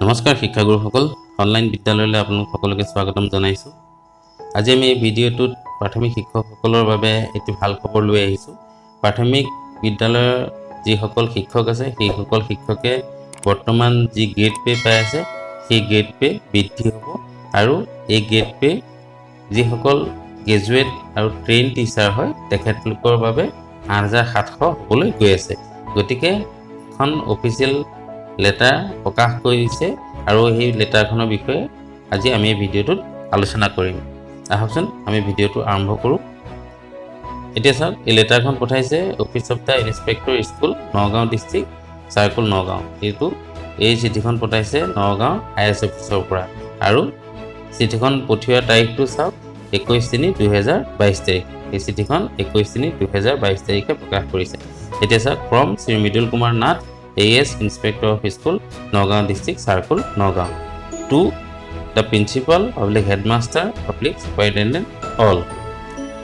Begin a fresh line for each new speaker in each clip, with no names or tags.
নমস্কাৰ শিক্ষাগুৰুসকল অনলাইন বিদ্যালয়লৈ আপোনালোক সকলোকে স্বাগতম জনাইছোঁ। আজি আমি এই ভিডিঅ'টোত প্ৰাথমিক শিক্ষকসকলৰ বাবে এটি ভাল খবৰ লৈ আহিছোঁ। প্ৰাথমিক বিদ্যালয়ৰ যিসকল শিক্ষক আছে সেইসকল শিক্ষকে বৰ্তমান যি গ্ৰেড পে পাই আছে সেই গ্ৰেড পে বৃদ্ধি হ'ব আৰু এই গ্ৰেড পে যিসকল গ্ৰেজুৱেট আৰু ট্ৰেইন টিচাৰ হয় তেখেতলোকৰ বাবে 8700 হ'বলৈ গৈ আছে। গতিকে এখন অফিচিয়েল লেটাৰ প্ৰকাশ কৰিছে আৰু এই লেটাৰখনৰ বিষয়ে আজি আমি এই ভিডিঅ'টোত আলোচনা কৰিম। আহকচোন আমি ভিডিঅ'টো আৰম্ভ কৰোঁ। এতিয়া চাওক, এই লেটাৰখন পঠাইছে office of the inspector school Nagaon district circle Nagaon. এই চিঠিখন পঠাইছে নগাঁও IS অফিচৰ পৰা আৰু চিঠিখন পঠিওৱাৰ তাৰিখটো চাওক 21/3/2022 তাৰিখ। এই চিঠিখন 21/3/2022 তাৰিখে প্ৰকাশ কৰিছে। এতিয়া চাওক, from Shri Mridul Kumar Nath AS Inspector of School Nagaon District Circle Nagaon to the Principal Public Headmaster Public Superintendent all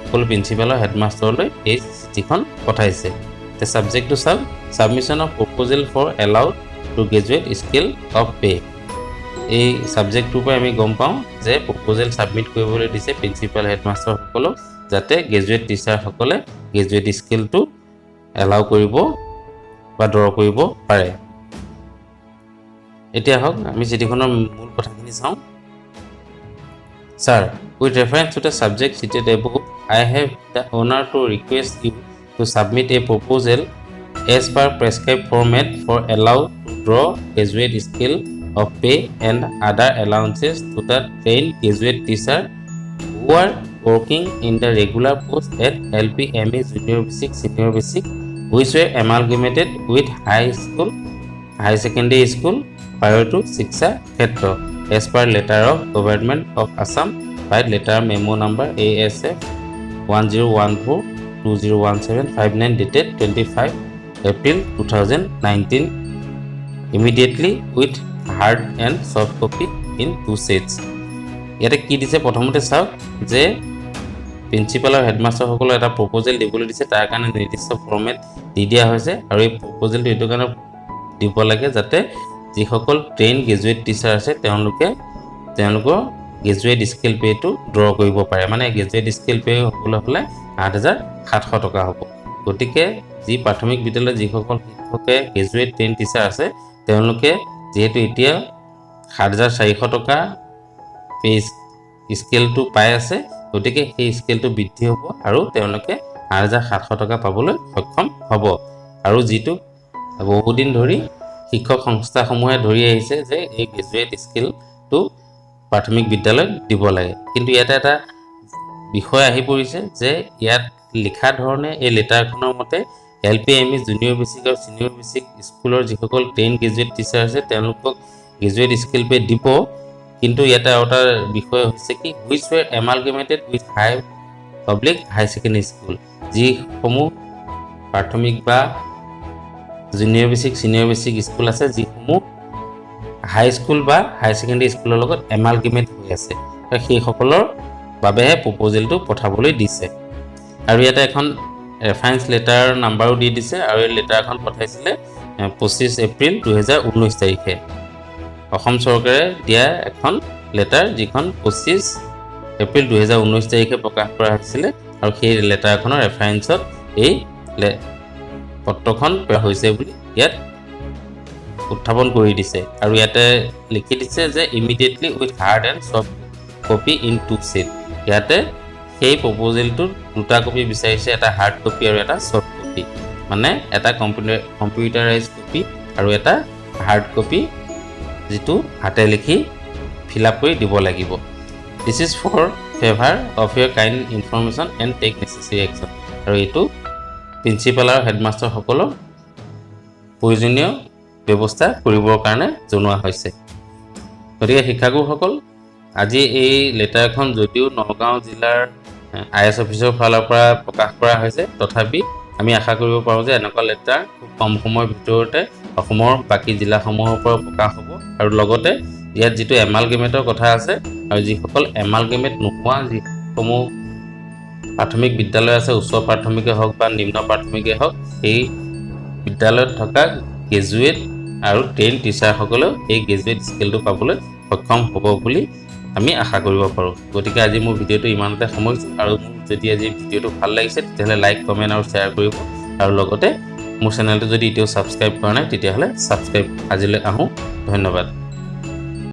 সকলো প্ৰিন্সিপাল আৰু হেডমাষ্টাৰলৈ এই চিঠিখন পঠাইছে। The subject to submission of proposal for allowed to graduate scale of pay। এই সাবজেক্টটোৰ পৰা আমি গম পাওঁ যে প্ৰপ'জেল ছাবমিট কৰিবলৈ দিছে প্ৰিন্সিপাল হেডমাষ্টাৰসকলক যাতে গ্ৰেজুৱেট টিচাৰসকলে গ্ৰেজুৱেট স্কেলটো এলাউ কৰিব বা ড্ৰ কৰিব পাৰে। এতিয়া হওক আমি চিঠিখনৰ মূল কথাখিনি চাওঁ। Sir, with reference to the subject cited above, I have the honor to request you to submit a proposal as per prescribed format for allow to draw graduate scale of pay and other allowances to the trained graduate teacher who are working in the regular post at LP, ME, Junior Basic, Senior Basic, which were amalgamated with high secondary school prior to Shiksha Khetra as per letter of Government of Assam by letter memo number ASF 1014-2017-59 dated 25 April 2019 immediately with hard and soft copy in 2 sets। ইয়াতে কি দিছে প্ৰথমতে চাওক যে principal আৰু হেডমাষ্টাৰসকলক এটা proposal দিবলৈ দিছে, তাৰ কাৰণে নিৰ্দিষ্ট ফৰ্মেট দি দিয়া হৈছে আৰু এই প্ৰপ'জেলটো এইটো কাৰণে দিব লাগে যাতে যিসকল ট্ৰেইন গ্ৰেজুৱেট টিচাৰ আছে তেওঁলোকৰ গ্ৰেজুৱেট স্কেল পে'টো ড্ৰ কৰিব পাৰে। মানে গ্ৰেজুৱেট স্কেল পে' হ'বলৈ হ'লে 8700 টকা হ'ব। গতিকে যি প্ৰাথমিক বিদ্যালয়ত যিসকল শিক্ষকে গ্ৰেজুৱেট ট্ৰেইন টিচাৰ আছে তেওঁলোকে যিহেতু এতিয়া 7400 টকা পে স্কেলটো পাই আছে, গতিকে সেই স্কেলটো বৃদ্ধি হ'ব আৰু তেওঁলোকে 8700 টকা পাবলৈ সক্ষম হ'ব। আৰু যিটো বহুদিন ধৰি শিক্ষক সংস্থাসমূহে ধৰি আহিছে যে এই গ্ৰেজুৱেট স্কেলটো প্ৰাথমিক বিদ্যালয়ত দিব লাগে। কিন্তু ইয়াতে এটা বিষয় আহি পৰিছে যে ইয়াত লিখা ধৰণে এই লেটাৰখনৰ মতে LP, ME, জুনিয়ৰ বেচিক আৰু ছিনিয়ৰ বেচিক স্কুলৰ যিসকল ট্ৰেইন গ্ৰেজুৱেট টিচাৰ আছে তেওঁলোকক গ্ৰেজুৱেট স্কেল পে দিব। কিন্তু ইয়াতে আৰু এটা বিষয় হৈছে কি, which were amalgamated with public high secondary school, যিসমূহ প্ৰাথমিক বা junior basic senior basic school আছে যিসমূহ হাই স্কুল বা হাই ছেকেণ্ডেৰী স্কুলৰ লগত এমালগেমেট হৈ আছে, সেইসকলৰ বাবেহে প্ৰপ'জেলটো পঠাবলৈ দিছে। আৰু ইয়াতে এখন ৰেফাৰেঞ্চ লেটাৰ নাম্বাৰো দি দিছে আৰু এই লেটাৰখন পঠাইছিলে 25 এপ্ৰিল 2019 তাৰিখে। অসম চৰকাৰে দিয়া এখন লেটাৰ যিখন 25 এপ্ৰিল 2019 তাৰিখে প্ৰকাশ কৰা হৈছিলে আৰু সেই লেটাৰখনৰ ৰেফাৰেঞ্চত এই পত্ৰখন হৈছে বুলি ইয়াত উত্থাপন কৰি দিছে। আৰু ইয়াতে লিখি দিছে যে immediately with hard and soft copy in 2 set। ইয়াতে সেই প্ৰপ'জেলটোৰ 2টা কপি বিচাৰিছে, এটা হাৰ্ড কপি আৰু এটা ছফ্ট কপি, মানে এটা কম্পিউটাৰাইজ কপি আৰু এটা হাৰ্ড কপি যিটো হাতে লিখি ফিল আপ কৰি দিব লাগিব। This is for favour of your kind information and take necessary action. আৰু এইটো প্ৰিন্সিপাল আৰু হেডমাষ্টাৰসকলক প্ৰয়োজনীয় ব্যৱস্থা কৰিবৰ কাৰণে জনোৱা হৈছে। গতিকে শিক্ষাগুৰুসকল, আজি এই লেটাৰখন যদিও নগাঁও জিলাৰ IS অফিচৰ ফালৰ পৰা প্ৰকাশ কৰা হৈছে, তথাপি আমি আশা কৰিব পাৰোঁ যে এনেকুৱা লেটাৰ খুব কম সময়ৰ ভিতৰতে অসমৰ বাকী জিলাসমূহৰ পৰা প্ৰকাশ হ'ব। আৰু লগতে ইয়াত যিটো এমালগেমেটৰ কথা আছে আৰু যিসকল এমালগেমেট নোহোৱা যিসমূহ প্ৰাথমিক বিদ্যালয় আছে, উচ্চ প্ৰাথমিকে হওক বা নিম্ন প্ৰাথমিকে হওক, সেই বিদ্যালয়ত থকা গ্ৰেজুৱেট আৰু ট্ৰেইন টিচাৰসকলেও এই গ্ৰেজুৱেট স্কেলটো পাবলৈ সক্ষম হ'ব বুলি আমি আশা কৰিব পাৰোঁ গতিকে আজি মোৰ ভিডিঅ'টো ইমানতে সামৰিছোঁ আৰু যদি আজি ভিডিঅ'টো ভাল লাগিছে তেতিয়াহ'লে লাইক কমেণ্ট আৰু শ্বেয়াৰ কৰিব আৰু লগতে মোৰ চেনেলটো যদি এতিয়াও ছাবস্ক্ৰাইব কৰা নাই তেতিয়াহ'লে ছাবস্ক্ৰাইব আজিলৈ আহোঁ ধন্যবাদ